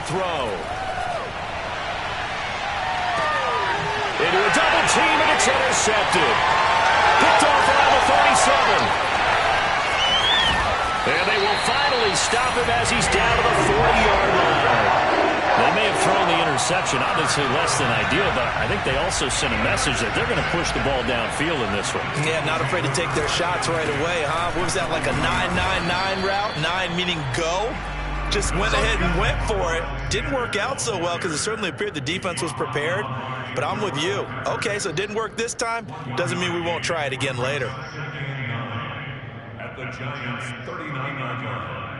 throw. Into a double team, and it's intercepted. Picked off around the 37. And they will finally stop him as he's down to the 40-yard line. They may have thrown the interception, obviously less than ideal, but I think they also sent a message that they're going to push the ball downfield in this one. Yeah, not afraid to take their shots right away, huh? What was that, like a 9-9-9 route? 9 meaning go? Just went ahead and went for it. Didn't work out so well because it certainly appeared the defense was prepared. But I'm with you. Okay, so it didn't work this time. Doesn't mean we won't try it again later. At the Giants' 39-yard line.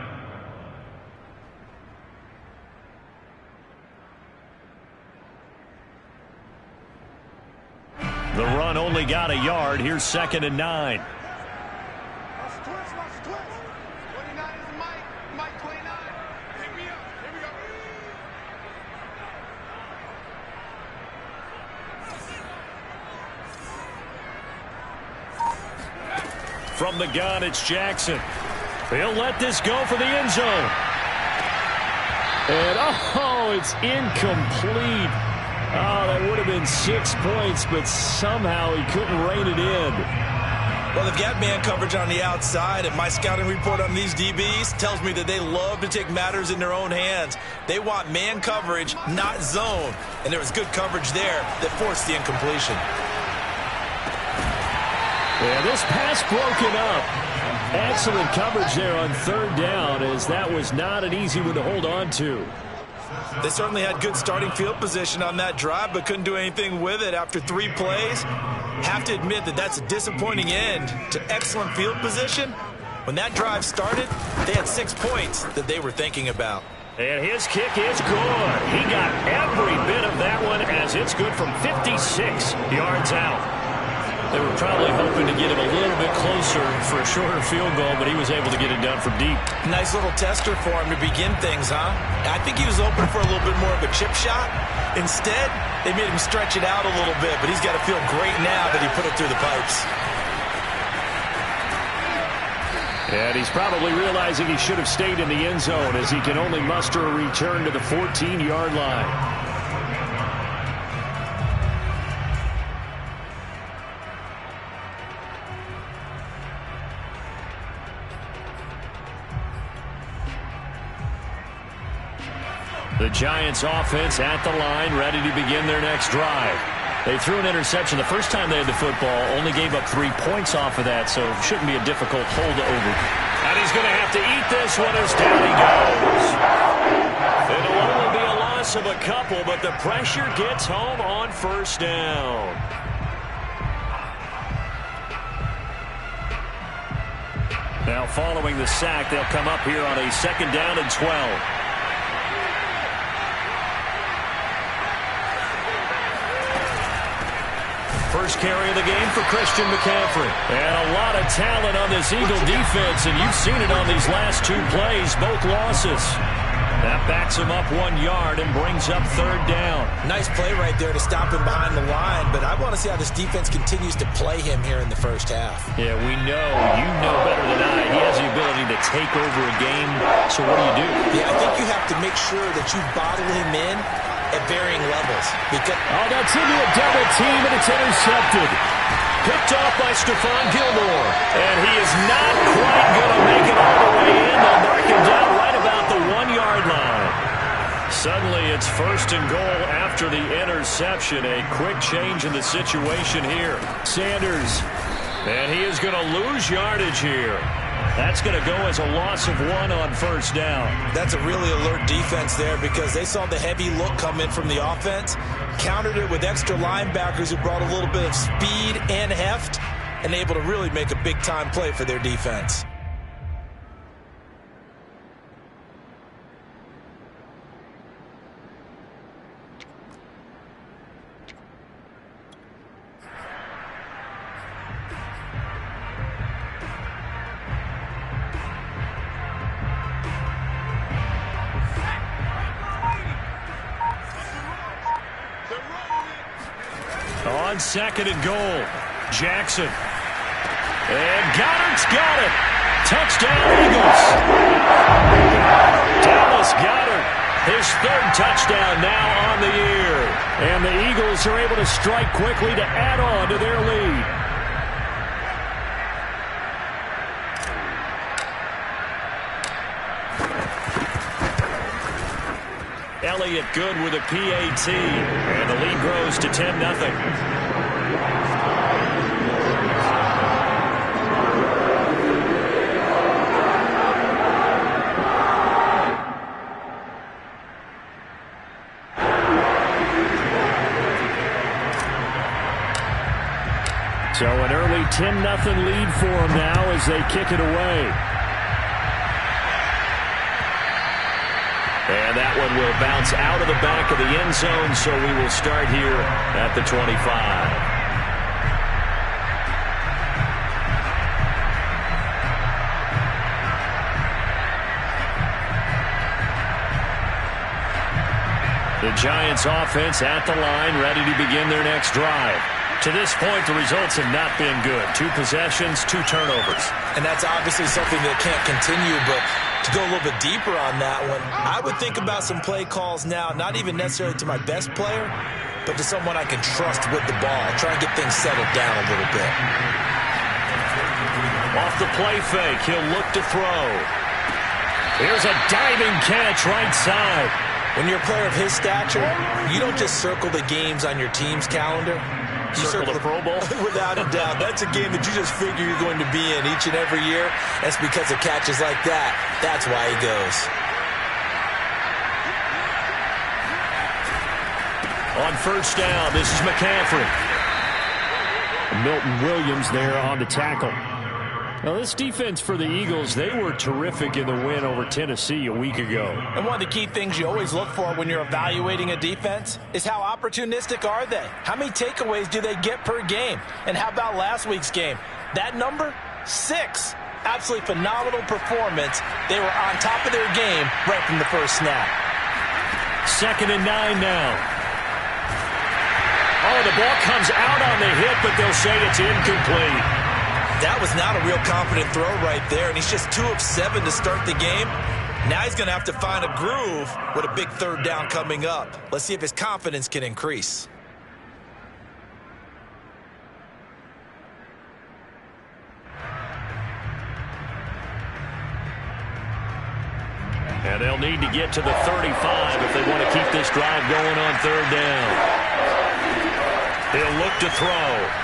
The run only got a yard. Here's 2nd and 9. From the gun, it's Jackson. He'll let this go for the end zone. And, oh, it's incomplete. Oh, that would have been 6 points, but somehow he couldn't rein it in. Well, they've got man coverage on the outside, and my scouting report on these DBs tells me that they love to take matters in their own hands. They want man coverage, not zone. And there was good coverage there that forced the incompletion. Yeah, this pass broken up. Excellent coverage there on 3rd down, as that was not an easy one to hold on to. They certainly had good starting field position on that drive, but couldn't do anything with it after 3 plays. Have to admit that that's a disappointing end to excellent field position. When that drive started, they had 6 points that they were thinking about. And his kick is good. He got every bit of that one, as it's good from 56 yards out. They were probably hoping to get him a little bit closer for a shorter field goal, but he was able to get it done from deep. Nice little tester for him to begin things, huh? I think he was open for a little bit more of a chip shot. Instead, they made him stretch it out a little bit, but he's got to feel great now that he put it through the pipes. And he's probably realizing he should have stayed in the end zone, as he can only muster a return to the 14-yard line. The Giants offense at the line, ready to begin their next drive. They threw an interception the first time they had the football, only gave up 3 points off of that, so shouldn't be a difficult holdover. And he's going to have to eat this one as down he goes. It'll only be a loss of a couple, but the pressure gets home on 1st down. Now following the sack, they'll come up here on a 2nd down and 12. First carry of the game for Christian McCaffrey. And a lot of talent on this Eagle defense, and you've seen it on these last 2 plays, both losses. That backs him up 1 yard and brings up 3rd down. Nice play right there to stop him behind the line, but I want to see how this defense continues to play him here in the 1st half. Yeah, we know. You know better than I. He has the ability to take over a game, so what do? Yeah, I think you have to make sure that you bottle him in at varying levels. Because that's into a double team, and it's intercepted. Picked off by Stephon Gilmore. And he is not quite going to make it all the way in. They'll mark him down right about the 1-yard line. Suddenly it's 1st and goal after the interception. A quick change in the situation here. Sanders. And he is going to lose yardage here. That's going to go as a loss of 1 on 1st down. That's a really alert defense there, because they saw the heavy look come in from the offense, countered it with extra linebackers who brought a little bit of speed and heft, and able to really make a big-time play for their defense. On 2nd and goal, Jackson. And Goddard's got it. Touchdown, Eagles. Dallas Goedert His third touchdown now on the year. And the Eagles are able to strike quickly to add on to their lead. Elliott good with a PAT. And the lead grows to 10-0. So an early 10-0 lead for them now as they kick it away. And that one will bounce out of the back of the end zone, so we will start here at the 25. The Giants offense at the line, ready to begin their next drive. To this point, the results have not been good. 2 possessions, 2 turnovers. And that's obviously something that can't continue, but to go a little bit deeper on that one, I would think about some play calls now, not even necessarily to my best player, but to someone I can trust with the ball. Try and get things settled down a little bit. Off the play fake, he'll look to throw. Here's a diving catch right side. When you're a player of his stature, you don't just circle the games on your team's calendar. You circle the Pro Bowl? Without a doubt. That's a game that you just figure you're going to be in each and every year. That's because of catches like that. That's why he goes. On first down, this is McCaffrey. Milton Williams there on the tackle. Now, this defense for the Eagles, they were terrific in the win over Tennessee a week ago. And one of the key things you always look for when you're evaluating a defense is how opportunistic are they? How many takeaways do they get per game? And how about last week's game? That number? 6. Absolutely phenomenal performance. They were on top of their game right from the first snap. 2nd and 9 now. Oh, the ball comes out on the hit, but they'll say it's incomplete. That was not a real confident throw right there, and he's just 2 of 7 to start the game. Now he's going to have to find a groove with a big 3rd down coming up. Let's see if his confidence can increase. And they'll need to get to the 35 if they want to keep this drive going on 3rd down. He'll look to throw.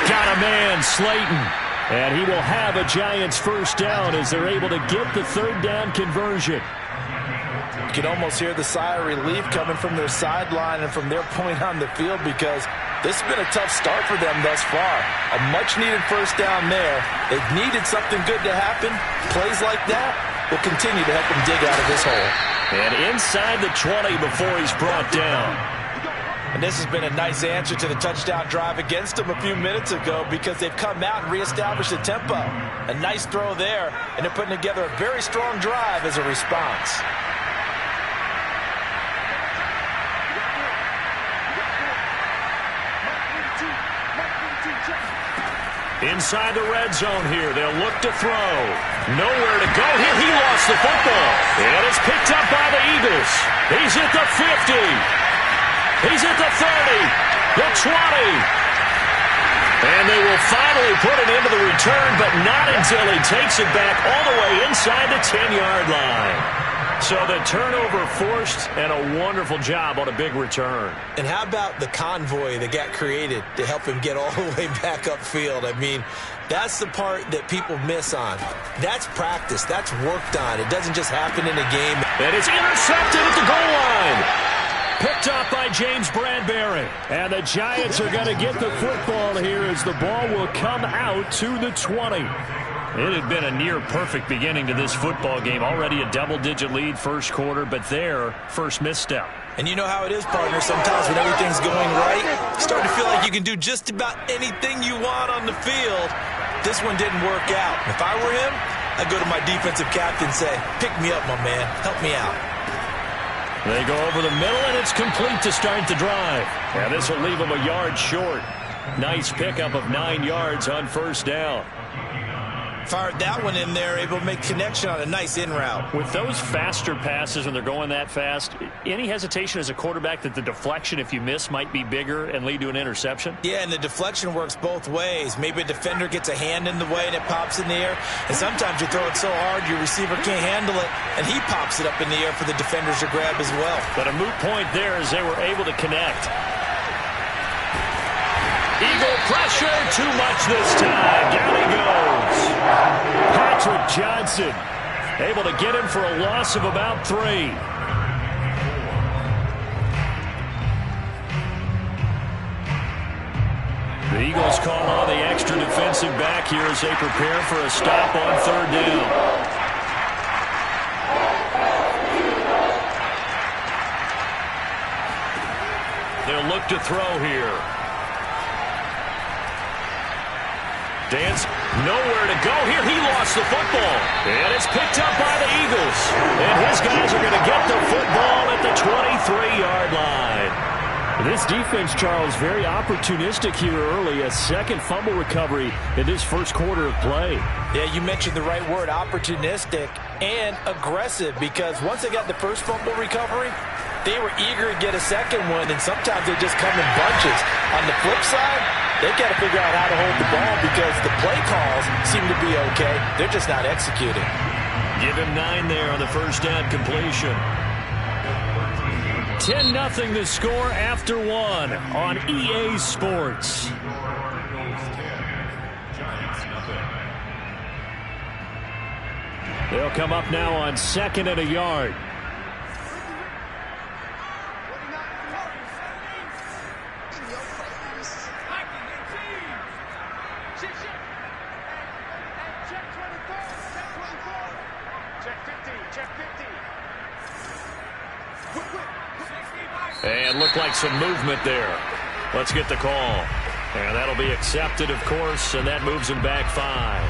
Got a man, Slayton. And he will have a Giants first down as they're able to get the 3rd down conversion. You can almost hear the sigh of relief coming from their sideline and from their point on the field because this has been a tough start for them thus far. A much-needed first down there. They've needed something good to happen. Plays like that will continue to help them dig out of this hole. And inside the 20 before he's brought down. And this has been a nice answer to the touchdown drive against them a few minutes ago because they've come out and reestablished the tempo. A nice throw there, and they're putting together a very strong drive as a response. Inside the red zone here, they'll look to throw. Nowhere to go here. He lost the football. And it's picked up by the Eagles. He's at the 50. He's at the 30, the 20. And they will finally put it into the return, but not until he takes it back all the way inside the 10-yard line. So the turnover forced and a wonderful job on a big return. And how about the convoy that got created to help him get all the way back upfield? I mean, that's the part that people miss on. That's practice. That's worked on. It doesn't just happen in a game. And it's intercepted at the goal line. Picked up by James Bradbury. And the Giants are going to get the football here as the ball will come out to the 20. It had been a near-perfect beginning to this football game. Already a double-digit lead first quarter, but their first misstep. And you know how it is, partner. Sometimes when everything's going right, you start to feel like you can do just about anything you want on the field. This one didn't work out. If I were him, I'd go to my defensive captain and say, pick me up, my man. Help me out. They go over the middle, and it's complete to start the drive. And this will leave them a yard short. Nice pickup of 9 yards on first down. Fired that one in there, able to make connection on a nice in route. With those faster passes when they're going that fast, any hesitation as a quarterback that the deflection, if you miss, might be bigger and lead to an interception? Yeah, and the deflection works both ways. Maybe a defender gets a hand in the way and it pops in the air. And sometimes you throw it so hard your receiver can't handle it, and he pops it up in the air for the defenders to grab as well. But a moot point there as they were able to connect. Eagle pressure, too much this time. Down he goes. Patrick Johnson able to get him for a loss of about 3. The Eagles call on the extra defensive back here as they prepare for a stop on 3rd down. They'll look to throw here. Dance, nowhere to go here. He lost the football. And it's picked up by the Eagles. And his guys are going to get the football at the 23-yard line. This defense, Charles, very opportunistic here early. A second fumble recovery in this first quarter of play. Yeah, you mentioned the right word, opportunistic and aggressive, because once they got the first fumble recovery, they were eager to get a second one, and sometimes they just come in bunches. On the flip side, they've got to figure out how to hold the ball because the play calls seem to be okay. They're just not executing. Give him 9 there on the first down completion. 10-0 the score after 1 on EA Sports. They'll come up now on 2nd and a yard. And looked like some movement there. Let's get the call. And that'll be accepted, of course, and that moves him back 5.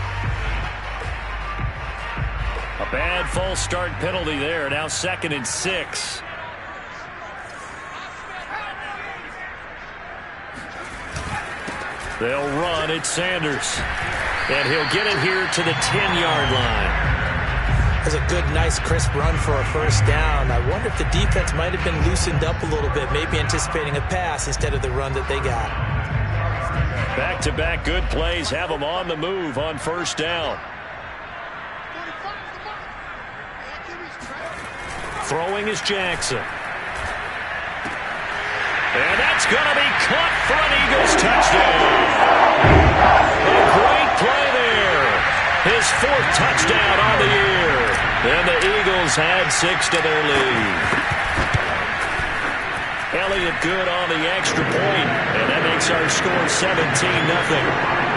A bad false start penalty there. Now 2nd and 6. They'll run at Sanders. And he'll get it here to the 10-yard line. That's a good, nice, crisp run for a first down. I wonder if the defense might have been loosened up a little bit, maybe anticipating a pass instead of the run that they got. Back-to-back good plays have them on the move on first down. Throwing is Jackson. And that's going to be caught for an Eagles touchdown. A great play there. His 4th touchdown on the year. And the Eagles had 6 to their lead. Elliott good on the extra point, and that makes our score 17-0.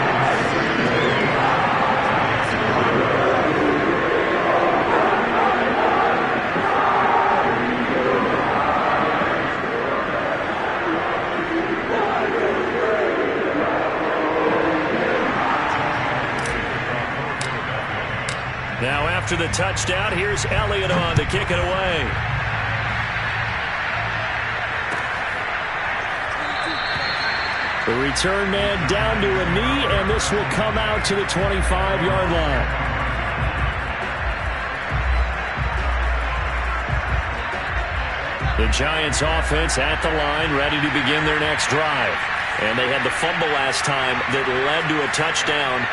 Now after the touchdown, here's Elliott on to kick it away. The return man down to a knee, and this will come out to the 25-yard line. The Giants offense at the line, ready to begin their next drive. And they had the fumble last time that led to a touchdown.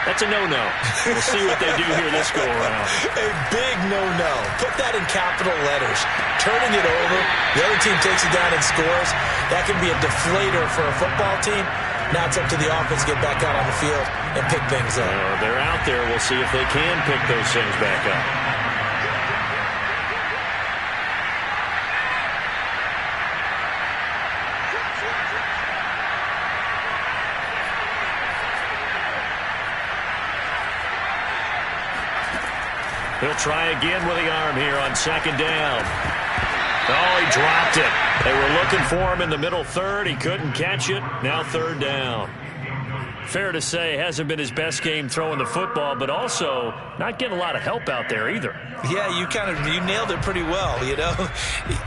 That's a no-no. We'll see what they do here this go-around. A big no-no. Put that in capital letters. Turning it over, the other team takes it down and scores. That can be a deflator for a football team. Now it's up to the offense to get back out on the field and pick things up. They're out there. We'll see if they can pick those things back up. He'll try again with the arm here on 2nd down. Oh, he dropped it. They were looking for him in the middle 3rd. He couldn't catch it. Now 3rd down. Fair to say, hasn't been his best game throwing the football, but also not getting a lot of help out there either. Yeah, you nailed it pretty well, you know.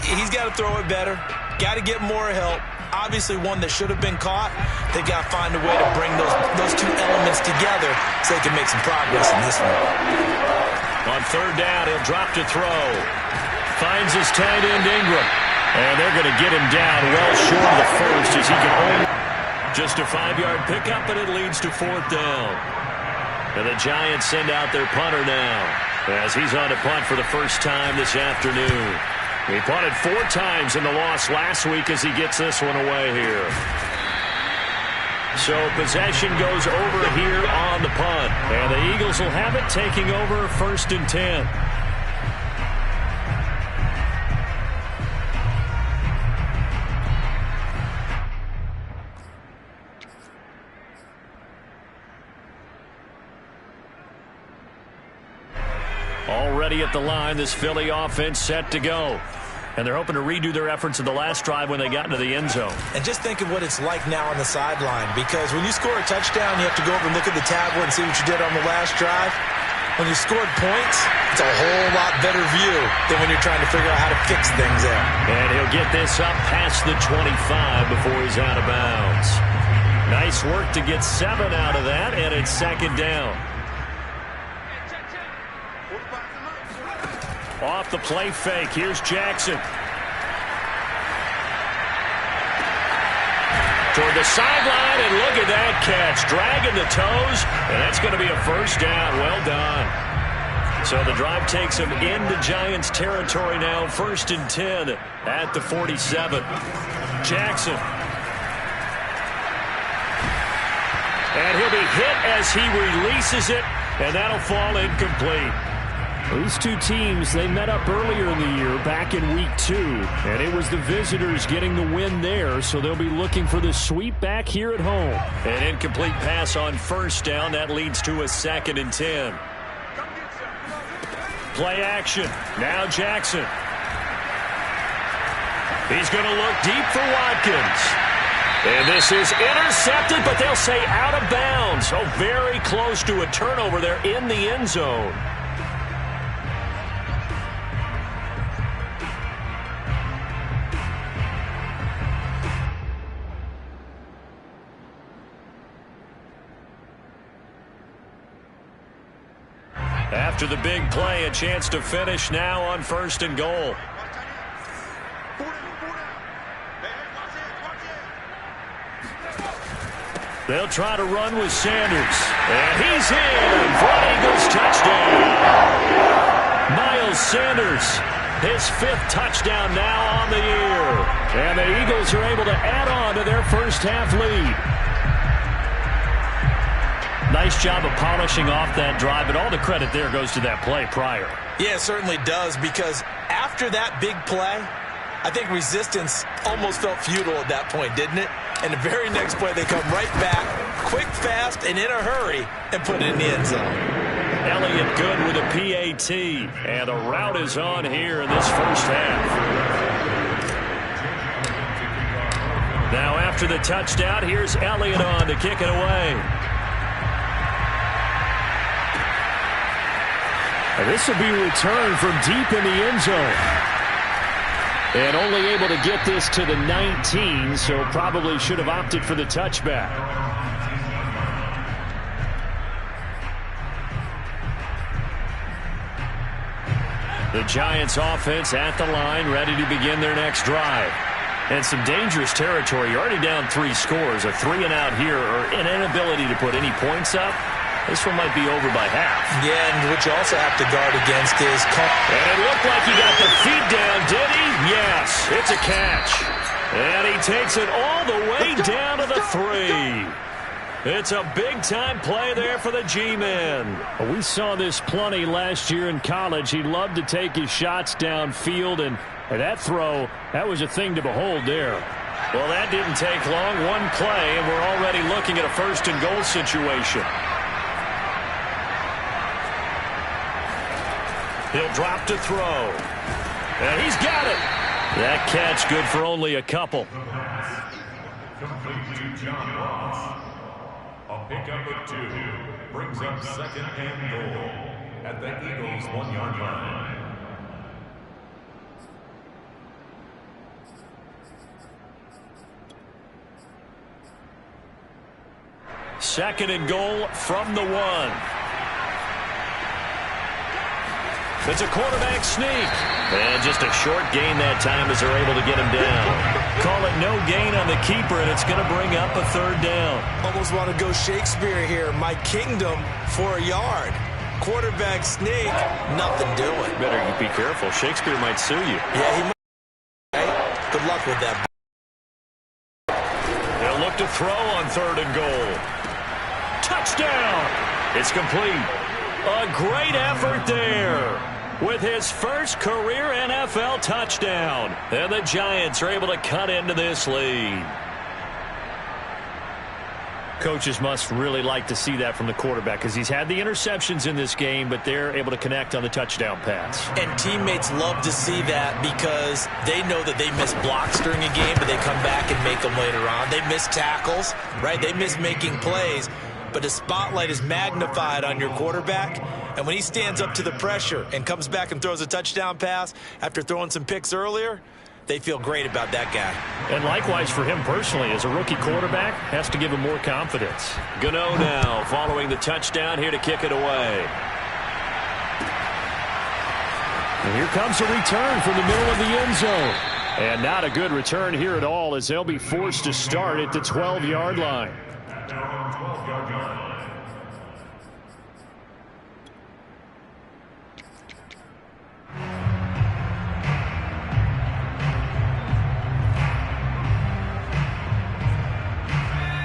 He's got to throw it better. Got to get more help. Obviously one that should have been caught. They got to find a way to bring those two elements together so they can make some progress in this one. On third down, he'll drop to throw. Finds his tight end, Ingram. And they're going to get him down well short of the first as he can only... Just a 5-yard pickup, and it leads to fourth down. And the Giants send out their punter now as he's on to punt for the first time this afternoon. He punted 4 times in the loss last week as he gets this one away here. So possession goes over here on the punt. And the Eagles will have it, taking over 1st and 10. Already at the line, this Philly offense set to go. And they're hoping to redo their efforts in the last drive when they got into the end zone. And just think of what it's like now on the sideline, because when you score a touchdown, you have to go over and look at the tablet and see what you did on the last drive. When you scored points, it's a whole lot better view than when you're trying to figure out how to fix things out. And he'll get this up past the 25 before he's out of bounds. Nice work to get 7 out of that, and it's 2nd down. Off the play fake, here's Jackson. Toward the sideline, and look at that catch. Dragging the toes, and that's going to be a first down. Well done. So the drive takes him into Giants territory now. 1st and 10 at the 47. Jackson. And he'll be hit as he releases it, and that'll fall incomplete. These two teams, they met up earlier in the year, back in week 2, and it was the visitors getting the win there, so they'll be looking for the sweep back here at home. An incomplete pass on 1st down. That leads to a 2nd and 10. Play action. Now Jackson. He's going to look deep for Watkins. And this is intercepted, but they'll say out of bounds. So very close to a turnover there in the end zone. After the big play, a chance to finish now on 1st and goal. They'll try to run with Sanders. And he's in for an Eagles touchdown. Miles Sanders, his 5th touchdown now on the year. And the Eagles are able to add on to their first half lead. Nice job of polishing off that drive, and all the credit there goes to that play prior. Yeah, it certainly does, because after that big play, I think resistance almost felt futile at that point, didn't it? And the very next play, they come right back, quick, fast, and in a hurry, and put it in the end zone. Elliott good with a PAT, and the route is on here in this first half. Now after the touchdown, here's Elliott on to kick it away. And this will be returned from deep in the end zone. And only able to get this to the 19, so probably should have opted for the touchback. The Giants offense at the line, ready to begin their next drive. And some dangerous territory. You're already down 3 scores. A 3-and-out here, or an inability to put any points up. This one might be over by half. Yeah, and what you also have to guard against is... And it looked like he got the feet down, did he? Yes, it's a catch. And he takes it all the way down to the 3. It's a big-time play there for the G-Men. We saw this plenty last year in college. He loved to take his shots downfield, and that throw, that was a thing to behold there. Well, that didn't take long. One play, and we're already looking at a 1st and goal situation. He'll drop to throw. And he's got it. That catch good for only a couple. Complete to John Ross. A pickup of 2 brings up 2nd and goal at the Eagles' 1-yard line. Second and goal from the 1. It's a quarterback sneak. And just a short gain that time as they're able to get him down. Call it no gain on the keeper, and it's going to bring up a 3rd down. Almost want to go Shakespeare here. My kingdom for a yard. Quarterback sneak, nothing doing. Better be careful. Shakespeare might sue you. Yeah, he might. Right? Good luck with that. They'll look to throw on 3rd and goal. Touchdown! It's complete. A great effort there with his first career NFL touchdown. And the Giants are able to cut into this lead. Coaches must really like to see that from the quarterback because he's had the interceptions in this game, but they're able to connect on the touchdown pass. And teammates love to see that because they know that they miss blocks during a game, but they come back and make them later on. They miss tackles, right? They miss making plays. But the spotlight is magnified on your quarterback. And when he stands up to the pressure and comes back and throws a touchdown pass after throwing some picks earlier, they feel great about that guy. And likewise for him personally, as a rookie quarterback, has to give him more confidence. Gano now following the touchdown here to kick it away. And here comes a return from the middle of the end zone. And not a good return here at all as they'll be forced to start at the 12-yard line.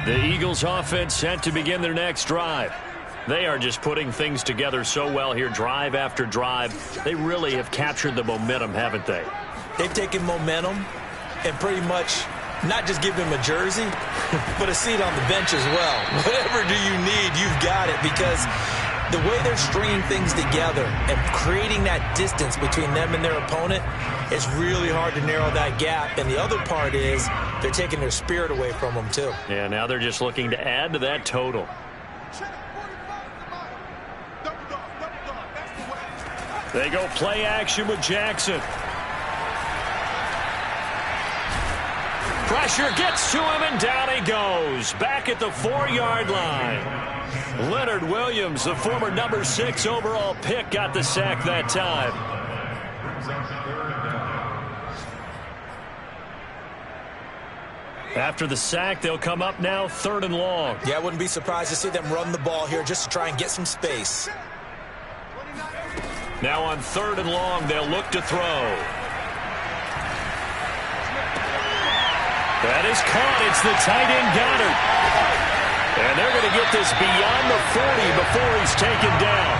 The Eagles offense set to begin their next drive. They are just putting things together so well here, drive after drive. They really have captured the momentum, haven't they? They've taken momentum and pretty much not just give him a jersey, but a seat on the bench as well. Whatever do you need, you've got it, because the way they're stringing things together and creating that distance between them and their opponent, it's really hard to narrow that gap. And the other part is they're taking their spirit away from them, too. Yeah, now they're just looking to add to that total. They go play action with Jackson. Pressure gets to him, and down he goes. Back at the 4-yard line. Leonard Williams, the former number 6 overall pick, got the sack that time. After the sack, they'll come up now 3rd and long. Yeah, I wouldn't be surprised to see them run the ball here just to try and get some space. Now on 3rd and long, they'll look to throw. That is caught. It's the tight end Goddard. And they're going to get this beyond the 40 before he's taken down.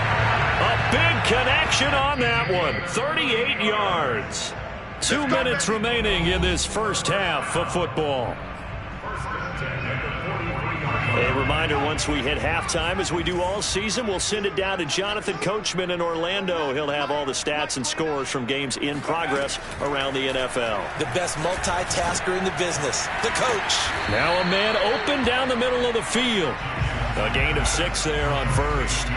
A big connection on that one. 38 yards. 2 minutes remaining in this first half of football. A reminder, once we hit halftime, as we do all season, we'll send it down to Jonathan Coachman in Orlando. He'll have all the stats and scores from games in progress around the NFL. The best multitasker in the business, the coach. Now a man open down the middle of the field. A gain of 6 there on first.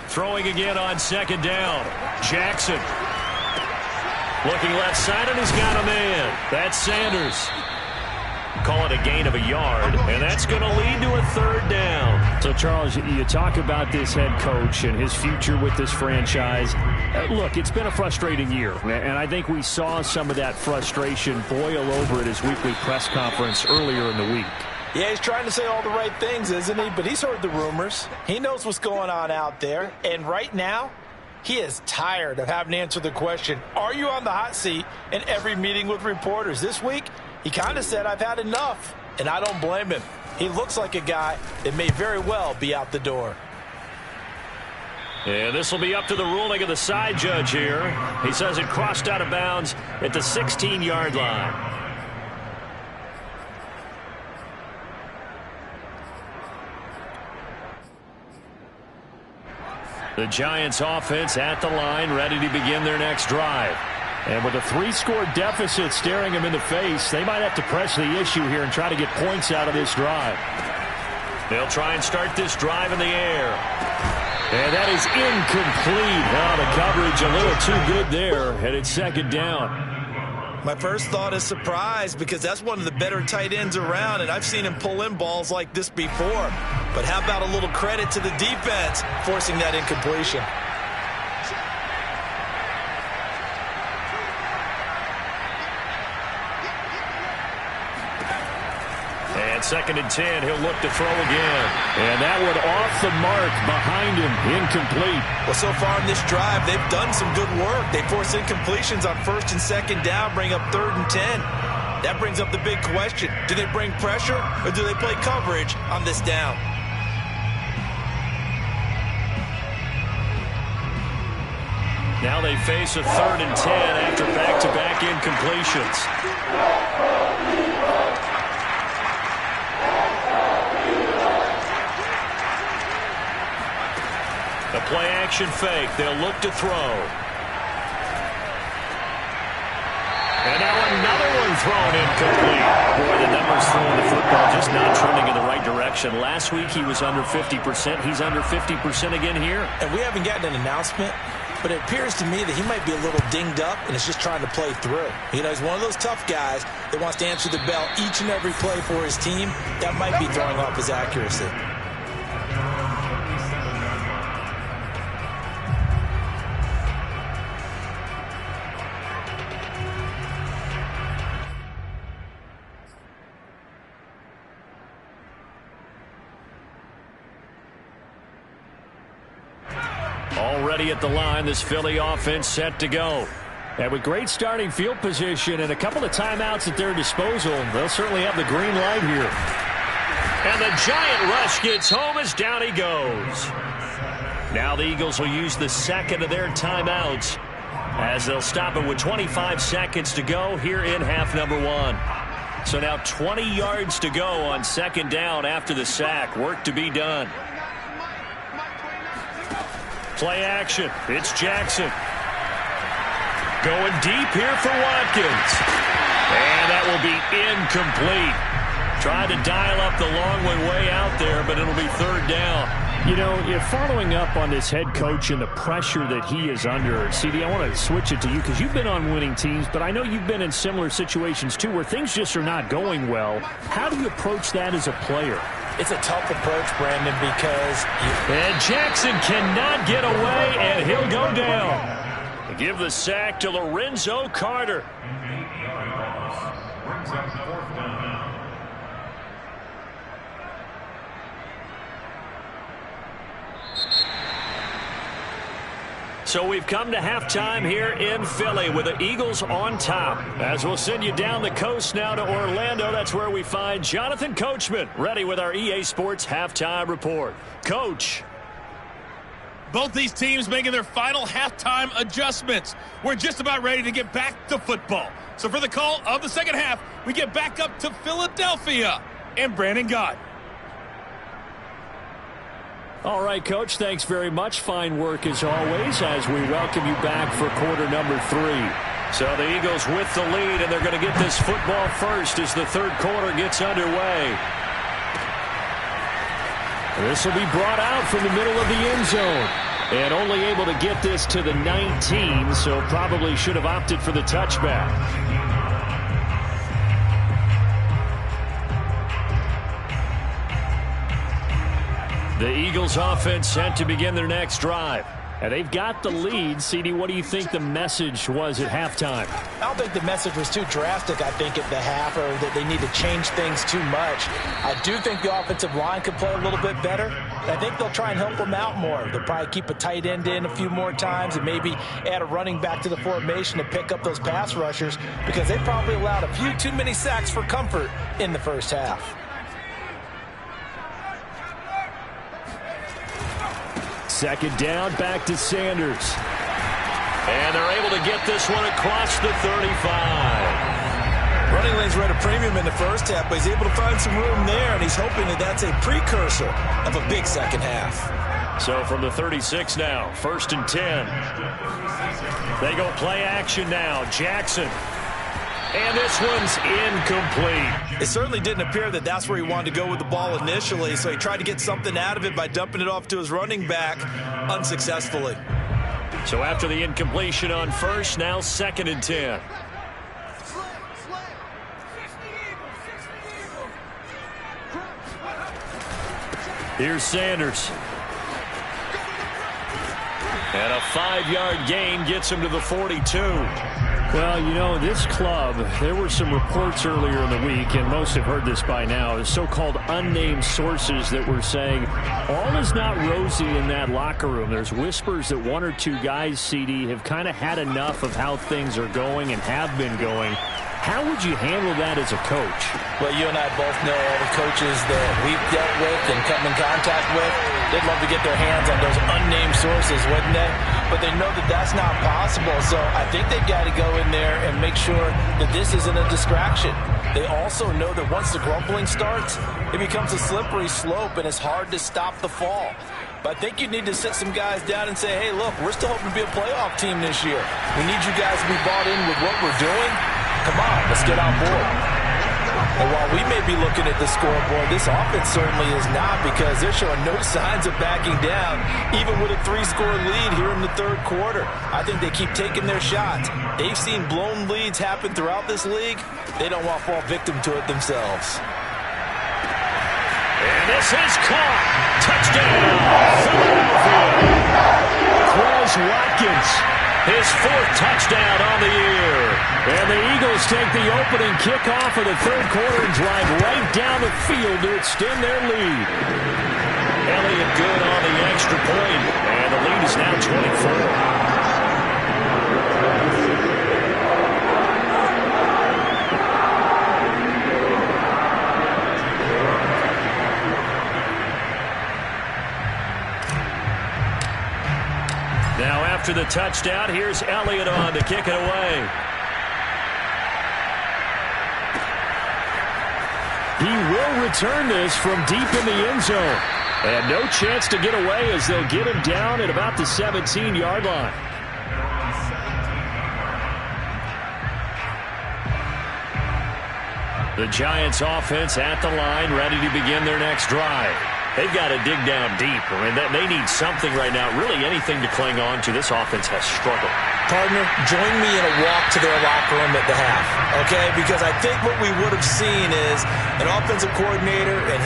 Throwing again on 2nd down. Jackson. Looking left side, and he's got a man. That's Sanders. Call it a gain of a yard, and that's going to lead to a 3rd down. So, Charles, you talk about this head coach and his future with this franchise. Look, it's been a frustrating year, and I think we saw some of that frustration boil over at his weekly press conference earlier in the week. Yeah, he's trying to say all the right things, isn't he? But he's heard the rumors. He knows what's going on out there. And right now, he is tired of having to answer the question, are you on the hot seat, in every meeting with reporters. This week, he kind of said, I've had enough. And I don't blame him. He looks like a guy that may very well be out the door. And this will be up to the ruling of the side judge here. He says it crossed out of bounds at the 16-yard line. The Giants offense at the line, ready to begin their next drive. And with a 3-score deficit staring them in the face, they might have to press the issue here and try to get points out of this drive. They'll try and start this drive in the air. And that is incomplete. Now the coverage a little too good there, and it's second down. My first thought is surprise because that's one of the better tight ends around, and I've seen him pull in balls like this before. But how about a little credit to the defense forcing that incompletion? And second and 10, he'll look to throw again. And that one off the mark behind him, incomplete. Well, so far in this drive, they've done some good work. They force incompletions on first and second down, bring up third and 10. That brings up the big question. Do they bring pressure or do they play coverage on this down? Now they face a third and 10 after back-to-back incompletions. A play-action fake. They'll look to throw. And now another one thrown incomplete. Boy, the numbers throwing the football just not trending in the right direction. Last week he was under 50%. He's under 50% again here. And we haven't gotten an announcement, but it appears to me that he might be a little dinged up and is just trying to play through. You know, he's one of those tough guys that wants to answer the bell each and every play for his team. That might be throwing off his accuracy. Already at the line, this Philly offense set to go. And with great starting field position and a couple of timeouts at their disposal, they'll certainly have the green light here. And the giant rush gets home as down he goes. Now the Eagles will use the second of their timeouts as they'll stop it with 25 seconds to go here in half number one. So now 20 yards to go on second down after the sack. Work to be done. Play action. It's Jackson. Going deep here for Watkins. And that will be incomplete. Tried to dial up the long way out there, but it'll be third down. You know, you're following up on this head coach and the pressure that he is under. CD, I want to switch it to you because you've been on winning teams, but I know you've been in similar situations too where things just are not going well. How do you approach that as a player? It's a tough approach, Brandon, because... And Jackson cannot get away, and he'll go down. Give the sack to Lorenzo Carter. Brings up fourth down. So we've come to halftime here in Philly with the Eagles on top. As we'll send you down the coast now to Orlando, that's where we find Jonathan Coachman, ready with our EA Sports halftime report. Coach. Both these teams making their final halftime adjustments. We're just about ready to get back to football. So for the call of the second half, we get back up to Philadelphia and Brandon Gott. All right, Coach, thanks very much. Fine work as always as we welcome you back for quarter number 3. So the Eagles with the lead, and they're going to get this football first as the third quarter gets underway. This will be brought out from the middle of the end zone. And only able to get this to the 19, so probably should have opted for the touchback. The Eagles offense set to begin their next drive. And they've got the lead. CD, what do you think the message was at halftime? I don't think the message was too drastic, I think, at the half, or that they need to change things too much. I do think the offensive line could play a little bit better. And I think they'll try and help them out more. They'll probably keep a tight end in a few more times and maybe add a running back to the formation to pick up those pass rushers because they probably allowed a few too many sacks for comfort in the first half. Second down, back to Sanders. And they're able to get this one across the 35. Running lanes were at a premium in the first half, but he's able to find some room there, and he's hoping that that's a precursor of a big second half. So from the 36 now, first and 10. They go play action now. Jackson. And this one's incomplete. It certainly didn't appear that that's where he wanted to go with the ball initially, so he tried to get something out of it by dumping it off to his running back unsuccessfully. So after the incompletion on first, now 2nd and 10. Here's Sanders. And a 5-yard gain gets him to the 42. Well, you know, this club, there were some reports earlier in the week, and most have heard this by now, so-called unnamed sources that were saying all is not rosy in that locker room. There's whispers that 1 or 2 guys, CD, have kind of had enough of how things are going and have been going. How would you handle that as a coach? Well, you and I both know all the coaches that we've dealt with and come in contact with. They'd love to get their hands on those unnamed sources, wouldn't they? But they know that that's not possible. So I think they've got to go in there and make sure that this isn't a distraction. They also know that once the grumbling starts, it becomes a slippery slope and it's hard to stop the fall. But I think you need to sit some guys down and say, hey, look, we're still hoping to be a playoff team this year. We need you guys to be bought in with what we're doing. Come on, let's get on board. And while we may be looking at the scoreboard, this offense certainly is not, because they're showing no signs of backing down, even with a 3-score lead here in the 3rd quarter. I think they keep taking their shots. They've seen blown leads happen throughout this league. They don't want to fall victim to it themselves. And this is caught. Touchdown, Philadelphia. Quez Watkins, his 4th touchdown on the year. And the Eagles take the opening kickoff of the 3rd quarter and drive right down the field to extend their lead. Elliott good on the extra point, and the lead is now 24. Now after the touchdown, here's Elliott on to kick it away. He will return this from deep in the end zone. And no chance to get away as they'll get him down at about the 17-yard line. The Giants offense at the line, ready to begin their next drive. They've got to dig down deep. I mean, they need something right now, really anything to cling on to. This offense has struggled. Partner, join me in a walk to their locker room at the half, okay? Because I think what we would have seen is an offensive coordinator and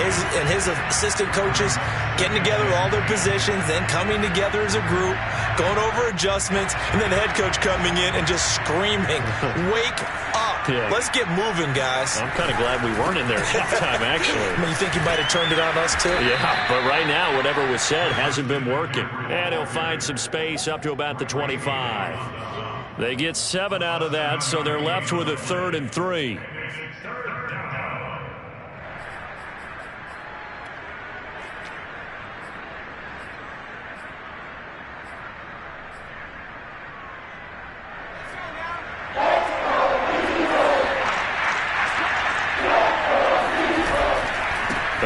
his assistant coaches getting together all their positions, then coming together as a group, going over adjustments, and then the head coach coming in and just screaming, wake up. Yeah. Let's get moving, guys. I'm kind of glad we weren't in there at halftime, actually. I mean, you think he might have turned it on us, too? Yeah, but right now, whatever was said hasn't been working. And he'll find some space up to about the 25. They get 7 out of that, so they're left with a 3rd and 3.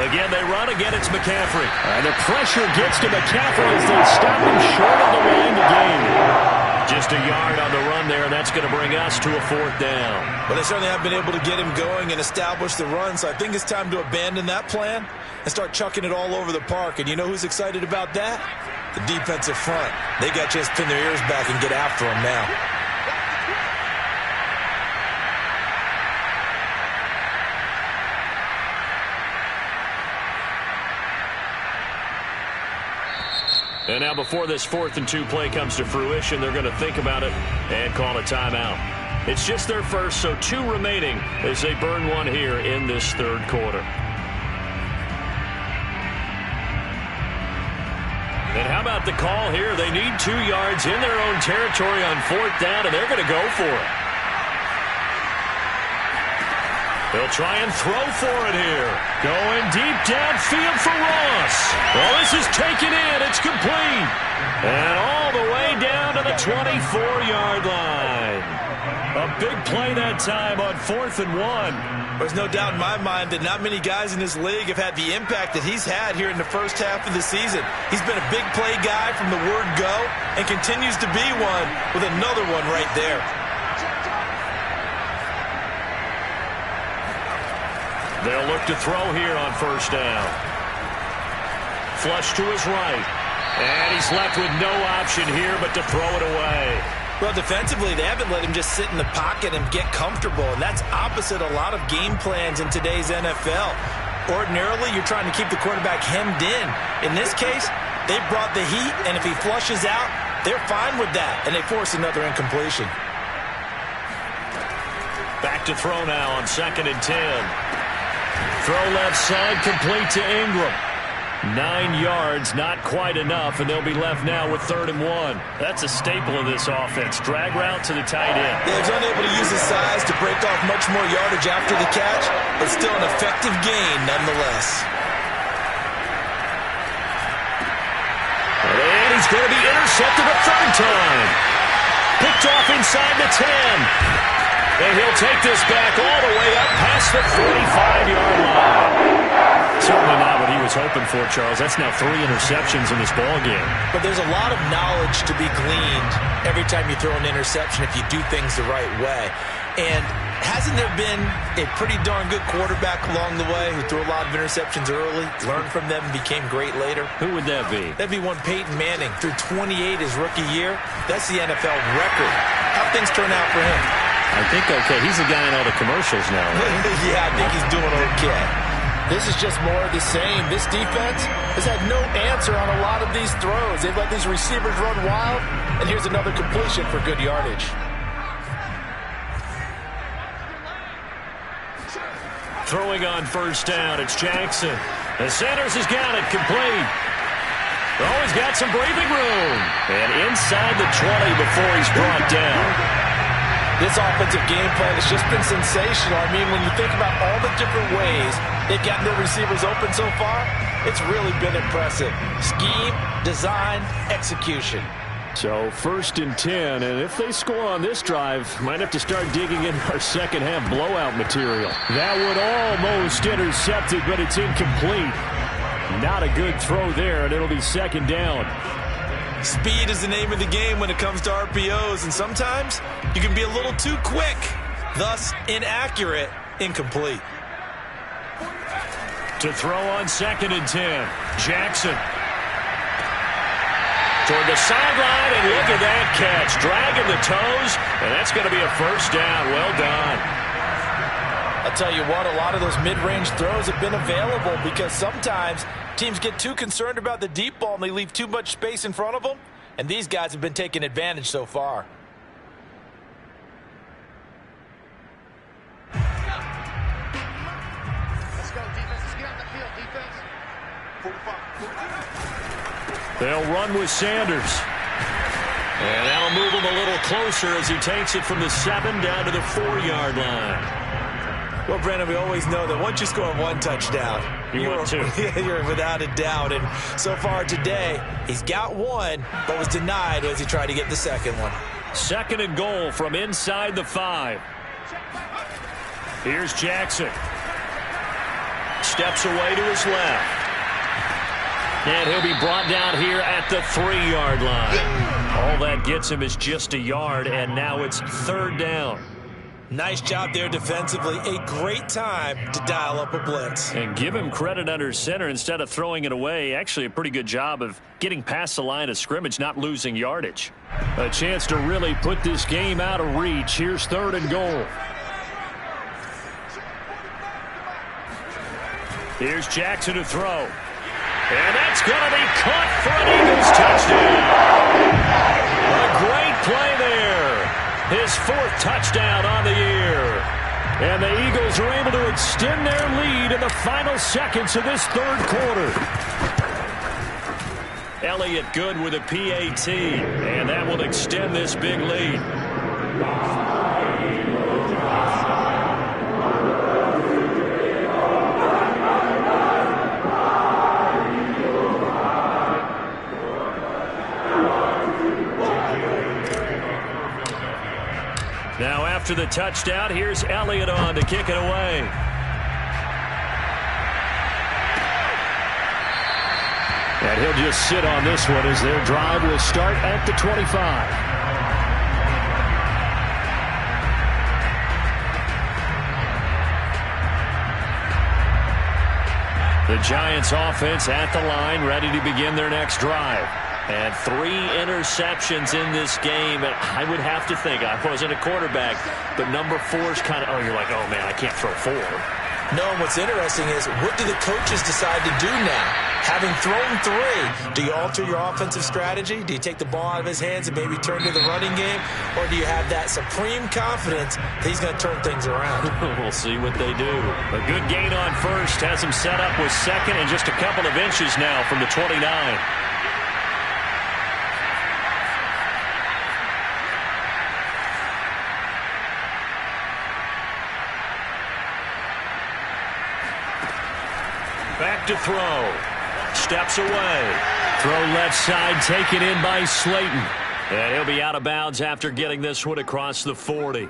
Again, they run. Again, it's McCaffrey. The pressure gets to McCaffrey as they stop him short of the line to gain. Just a yard on the run there, and that's going to bring us to a 4th down. But they certainly have been able to get him going and establish the run, so I think it's time to abandon that plan and start chucking it all over the park. And you know who's excited about that? The defensive front. They got to just pin their ears back and get after him now. And now before this 4th and 2 play comes to fruition, they're going to think about it and call a timeout. It's just their first, so 2 remaining as they burn one here in this 3rd quarter. And how about the call here? They need 2 yards in their own territory on 4th down, and they're going to go for it. They'll try and throw for it here. Going deep downfield for Ross. Well, this is taken in. It's complete. And all the way down to the 24-yard line. A big play that time on 4th and 1. There's no doubt in my mind that not many guys in this league have had the impact that he's had here in the first half of the season. He's been a big play guy from the word go and continues to be one with another one right there. They'll look to throw here on first down. Flush to his right. And he's left with no option here but to throw it away. Well, defensively, they haven't let him just sit in the pocket and get comfortable, and that's opposite a lot of game plans in today's NFL. Ordinarily, you're trying to keep the quarterback hemmed in. In this case, they brought the heat, and if he flushes out, they're fine with that, and they force another incompletion. Back to throw now on 2nd and 10. Throw left side, complete to Ingram. 9 yards, not quite enough, and they'll be left now with 3rd and 1. That's a staple of this offense. Drag route to the tight end. Yeah, he's unable to use his size to break off much more yardage after the catch, but still an effective gain nonetheless. And he's going to be intercepted a 3rd time. Picked off inside the 10. And he'll take this back all the way up past the 45-yard line. Certainly not what he was hoping for, Charles. That's now 3 interceptions in this ballgame. But there's a lot of knowledge to be gleaned every time you throw an interception if you do things the right way. And hasn't there been a pretty darn good quarterback along the way who threw a lot of interceptions early, learned from them, and became great later? Who would that be? That'd be one Peyton Manning. Threw 28 his rookie year. That's the NFL record. How'd things turn out for him? I think okay. He's the guy in all the commercials now. Right? Yeah, I think he's doing okay. This is just more of the same. This defense has had no answer on a lot of these throws. They've let these receivers run wild, and here's another completion for good yardage. Throwing on first down, it's Jackson. The Sanders has got it complete. Oh, he's got some breathing room. And inside the 20 before he's brought down. This offensive game plan has just been sensational. I mean, when you think about all the different ways they've gotten their receivers open so far, it's really been impressive. Scheme, design, execution. So 1st and 10, and if they score on this drive, might have to start digging in our second half blowout material. That would almost intercept it, but it's incomplete. Not a good throw there, and it'll be 2nd down. Speed is the name of the game when it comes to RPOs, and sometimes you can be a little too quick, thus inaccurate, incomplete. To throw on 2nd and 10, Jackson. Toward the sideline, and look at that catch. Dragging the toes, and that's going to be a 1st down. Well done. I'll tell you what, a lot of those mid-range throws have been available because sometimes teams get too concerned about the deep ball and they leave too much space in front of them, and these guys have been taking advantage so far. Let's go, defense. Let's get on the field, defense. 45. They'll run with Sanders. And that'll move him a little closer as he takes it from the 7 down to the 4-yard line. Well, Brandon, we always know that once you score 1 touchdown, you're without a doubt. And so far today, he's got 1, but was denied as he tried to get the 2nd one. 2nd and goal from inside the 5. Here's Jackson. Steps away to his left. And he'll be brought down here at the 3-yard line. All that gets him is just a yard, and now it's 3rd down. Nice job there defensively. A great time to dial up a blitz. And give him credit under center instead of throwing it away. Actually, a pretty good job of getting past the line of scrimmage, not losing yardage. A chance to really put this game out of reach. Here's 3rd and goal. Here's Jackson to throw. And that's going to be caught for an Eagles touchdown. A great play there. His 4th touchdown on the year. And the Eagles are able to extend their lead in the final seconds of this 3rd quarter. Elliott good with a PAT. And that will extend this big lead. Now after the touchdown, here's Elliott on to kick it away. And he'll just sit on this one as their drive will start at the 25. The Giants offense at the line, ready to begin their next drive. And 3 interceptions in this game. And I would have to think, I wasn't a quarterback, but number 4 is kind of, you're like, oh, man, I can't throw 4. No, and what's interesting is, what do the coaches decide to do now? Having thrown 3, do you alter your offensive strategy? Do you take the ball out of his hands and maybe turn to the running game? Or do you have that supreme confidence that he's going to turn things around? We'll see what they do. A good gain on first has him set up with second and just a couple of inches now from the 29. Back to throw. Steps away. Throw left side, taken in by Slayton. And he'll be out of bounds after getting this one across the 40.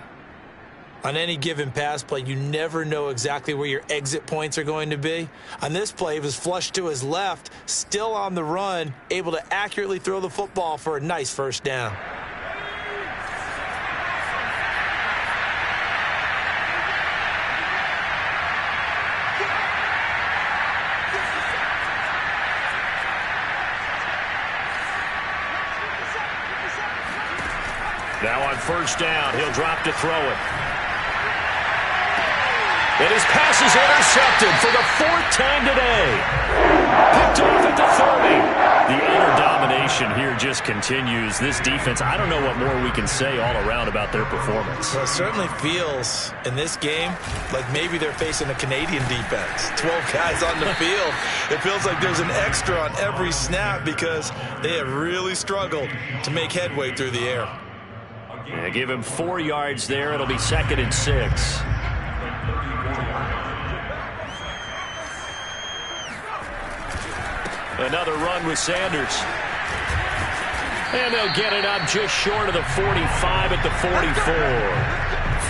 On any given pass play, you never know exactly where your exit points are going to be. On this play, he was flushed to his left, still on the run, able to accurately throw the football for a nice first down. Now on first down, he'll drop to throw it. And his pass is intercepted for the 4th time today. Picked off at the 30. The utter domination here just continues. This defense, I don't know what more we can say all around about their performance. Well, it certainly feels in this game like maybe they're facing a Canadian defense. 12 guys on the field. It feels like there's an extra on every snap because they have really struggled to make headway through the air. Yeah, give him 4 yards there. It'll be 2nd and 6. Another run with Sanders. And they'll get it up just short of the 45 at the 44.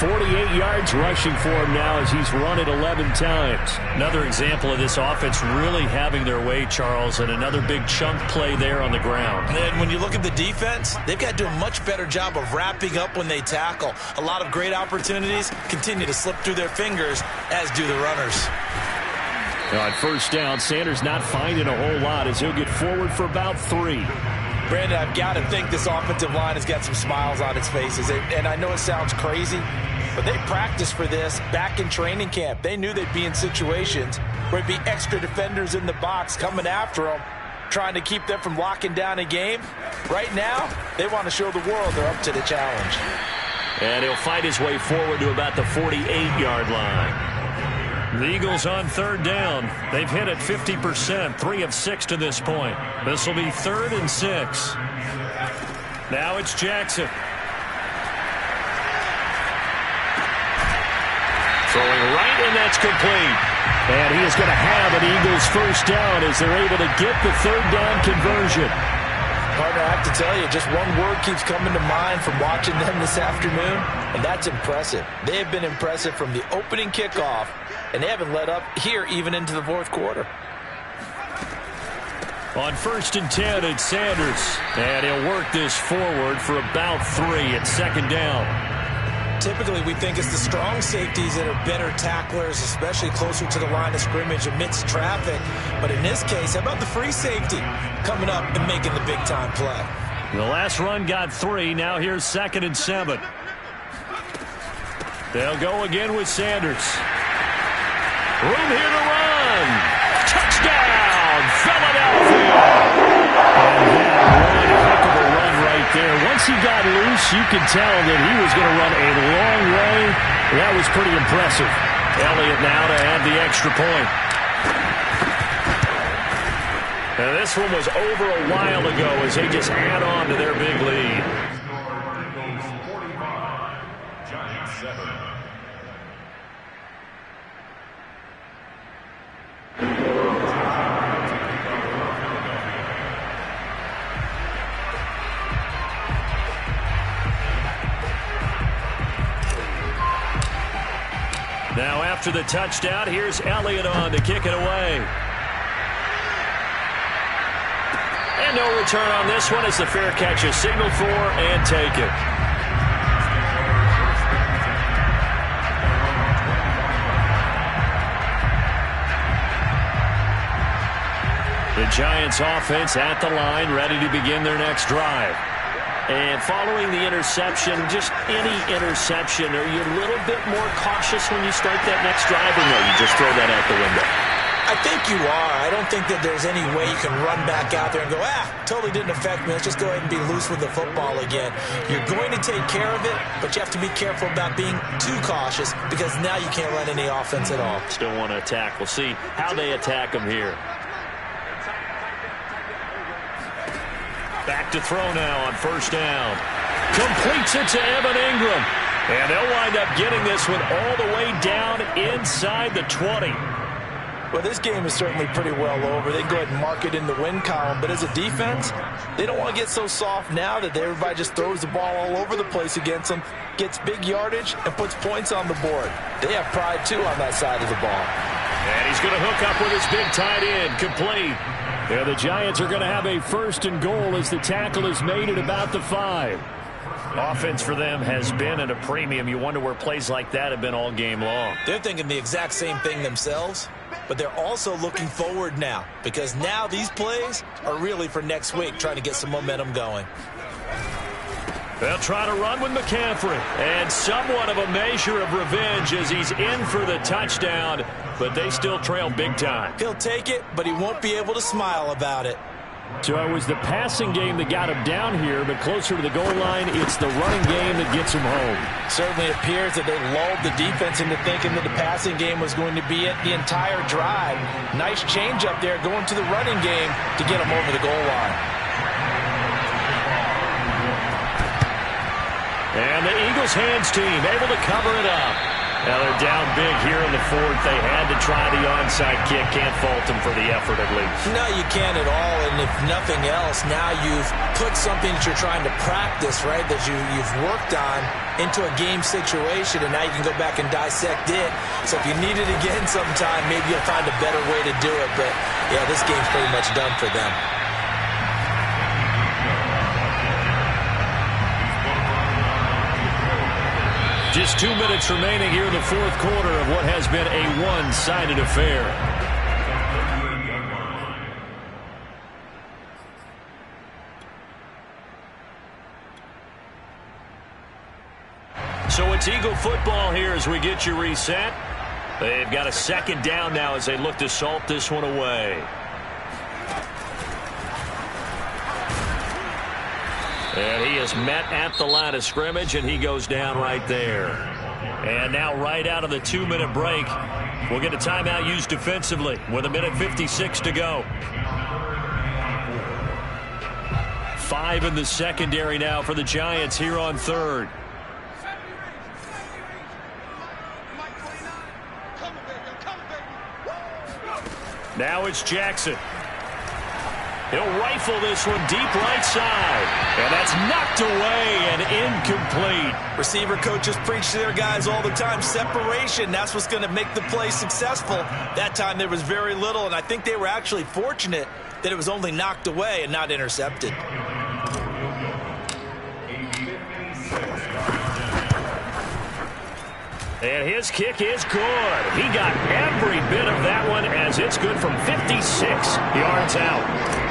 48 yards rushing for him now as he's run it 11 times. Another example of this offense really having their way, Charles, and another big chunk play there on the ground. And when you look at the defense, they've got to do a much better job of wrapping up when they tackle. A lot of great opportunities continue to slip through their fingers, as do the runners. On first down, Sanders not finding a whole lot as he'll get forward for about 3. Brandon, I've got to think this offensive line has got some smiles on its faces. And I know it sounds crazy, but they practiced for this back in training camp. They knew they'd be in situations where there'd be extra defenders in the box coming after them, trying to keep them from locking down a game. Right now, they want to show the world they're up to the challenge. And he'll fight his way forward to about the 48-yard line. The Eagles on third down. They've hit it 50%, 3 of 6 to this point. This will be 3rd and 6. Now it's Jackson. Throwing right, and that's complete. And he is going to have an Eagles first down as they're able to get the 3rd down conversion. Partner, I have to tell you, just one word keeps coming to mind from watching them this afternoon, and that's impressive. They have been impressive from the opening kickoff, and they haven't let up here even into the 4th quarter. On 1st and 10, it's Sanders. And he'll work this forward for about 3 at 2nd down. Typically, we think it's the strong safeties that are better tacklers, especially closer to the line of scrimmage amidst traffic. But in this case, how about the free safety coming up and making the big-time play? The last run got 3. Now here's 2nd and 7. They'll go again with Sanders. Room here to run. Touchdown, Philadelphia. And that one heck of a run right there. Once he got loose, you could tell that he was going to run a long way. That was pretty impressive. Elliott now to add the extra point. Now this one was over a while ago as they just add on to their big lead. Eagles 45, Giants 7. Now after the touchdown, here's Elliott on to kick it away. And no return on this one as the fair catch is signaled for and taken. The Giants offense at the line, ready to begin their next drive. And following the interception, just any interception, are you a little bit more cautious when you start that next drive, or no, you just throw that out the window? I think you are. I don't think that there's any way you can run back out there and go, totally didn't affect me. Let's just go ahead and be loose with the football again. You're going to take care of it, but you have to be careful about being too cautious because now you can't run any offense at all. Still want to attack. We'll see how they attack them here. Back to throw now on first down. Completes it to Evan Ingram. And they'll wind up getting this one all the way down inside the 20. Well, this game is certainly pretty well over. They go ahead and mark it in the win column. But as a defense, they don't want to get so soft now that everybody just throws the ball all over the place against them, gets big yardage, and puts points on the board. They have pride, too, on that side of the ball. And he's going to hook up with his big tight end. Complete. Yeah, the Giants are going to have a first and goal as the tackle is made at about the 5. Offense for them has been at a premium. You wonder where plays like that have been all game long. They're thinking the exact same thing themselves, but they're also looking forward now because now these plays are really for next week, trying to get some momentum going. They'll try to run with McCaffrey, and somewhat of a measure of revenge as he's in for the touchdown, but they still trail big time. He'll take it, but he won't be able to smile about it. So it was the passing game that got him down here, but closer to the goal line, it's the running game that gets him home. Certainly appears that they lulled the defense into thinking that the passing game was going to be it the entire drive. Nice change up there going to the running game to get him over the goal line. And the Eagles hands team able to cover it up. Now they're down big here in the 4th. They had to try the onside kick. Can't fault them for the effort at least. No, you can't at all. And if nothing else, now you've put something that you're trying to practice, right, that you've worked on into a game situation, and now you can go back and dissect it. So if you need it again sometime, maybe you'll find a better way to do it. But, yeah, this game's pretty much done for them. Just 2 minutes remaining here in the 4th quarter of what has been a one-sided affair. So it's Eagle football here as we get you reset. They've got a second down now as they look to salt this one away. And he is met at the line of scrimmage, and he goes down right there. And now right out of the 2-minute break, we'll get a timeout used defensively with 1:56 to go. 5 in the secondary now for the Giants here on 3rd. Now it's Jackson. He'll rifle this one deep right side. And that's knocked away and incomplete. Receiver coaches preach to their guys all the time. Separation, that's what's going to make the play successful. That time there was very little, and I think they were actually fortunate that it was only knocked away and not intercepted. And his kick is good. He got every bit of that one as it's good from 56 yards out.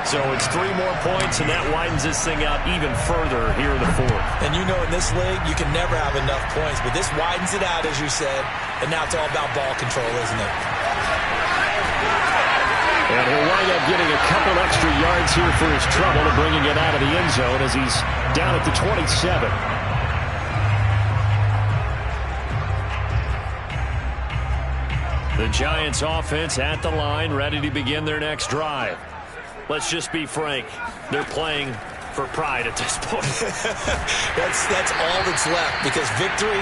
So it's 3 more points, and that widens this thing out even further here in the 4th. And you know in this league, you can never have enough points, but this widens it out, as you said, and now it's all about ball control, isn't it? And he'll wind up getting a couple extra yards here for his trouble and bringing it out of the end zone as he's down at the 27. The Giants offense at the line, ready to begin their next drive. Let's just be frank. They're playing for pride at this point. That's all that's left because victory,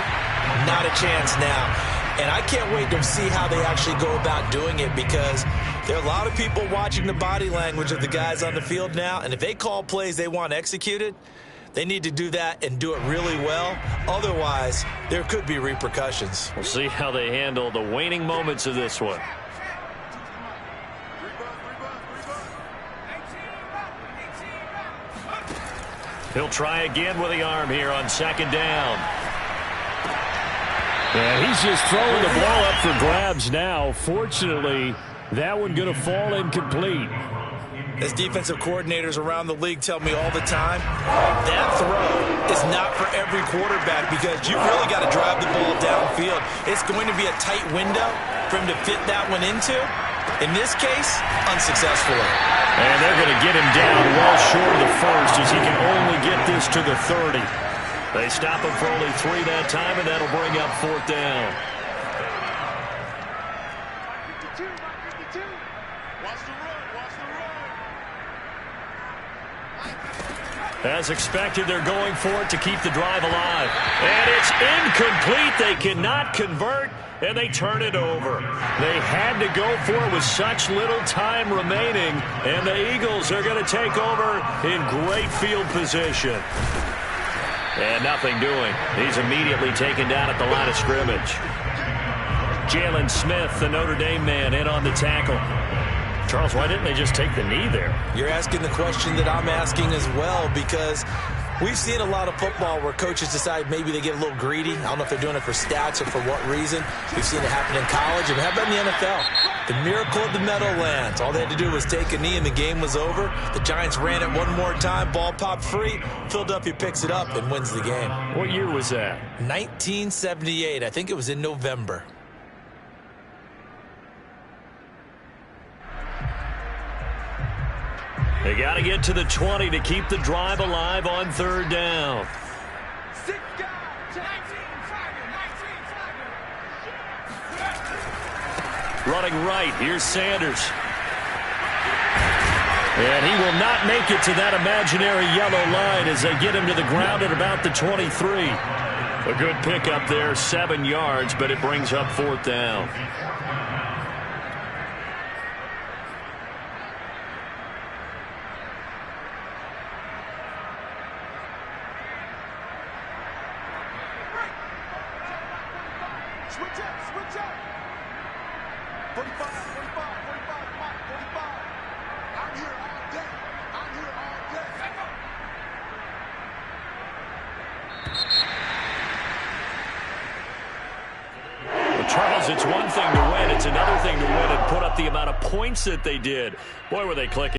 not a chance now. And I can't wait to see how they actually go about doing it because there are a lot of people watching the body language of the guys on the field now. And if they call plays they want executed, they need to do that and do it really well. Otherwise, there could be repercussions. We'll see how they handle the waning moments of this one. He'll try again with the arm here on 2nd down. And he's just throwing the ball up for grabs now. Fortunately, That one going to fall incomplete. As defensive coordinators around the league tell me all the time, that throw is not for every quarterback because you've really got to drive the ball downfield. It's going to be a tight window for him to fit that one into. In this case, unsuccessfully. And they're going to get him down well short of the first as he can only get this to the 30. They stop him for only 3 that time, and that'll bring up 4th down. As expected, they're going for it to keep the drive alive. And it's incomplete. They cannot convert, and they turn it over. They had to go for it with such little time remaining, and the Eagles are going to take over in great field position. And nothing doing. He's immediately taken down at the line of scrimmage. Jalen Smith, the Notre Dame man, in on the tackle. Charles, why didn't they just take the knee there? You're asking the question that I'm asking as well, because we've seen a lot of football where coaches decide maybe they get a little greedy. I don't know if they're doing it for stats or for what reason. We've seen it happen in college, and how about in the NFL? The miracle of the Meadowlands. All they had to do was take a knee, and the game was over. The Giants ran it one more time. Ball popped free. Philadelphia picks it up and wins the game. What year was that? 1978. I think it was in November. They got to get to the 20 to keep the drive alive on 3rd down. Running right, here's Sanders. And he will not make it to that imaginary yellow line as they get him to the ground at about the 23. A good pickup there, 7 yards, but it brings up 4th down. Switch up. 45, 45, 45, Mike, 45. I'm here all day. Well, Charles, it's one thing to win. It's another thing to win and put up the amount of points that they did. Boy, were they clicking.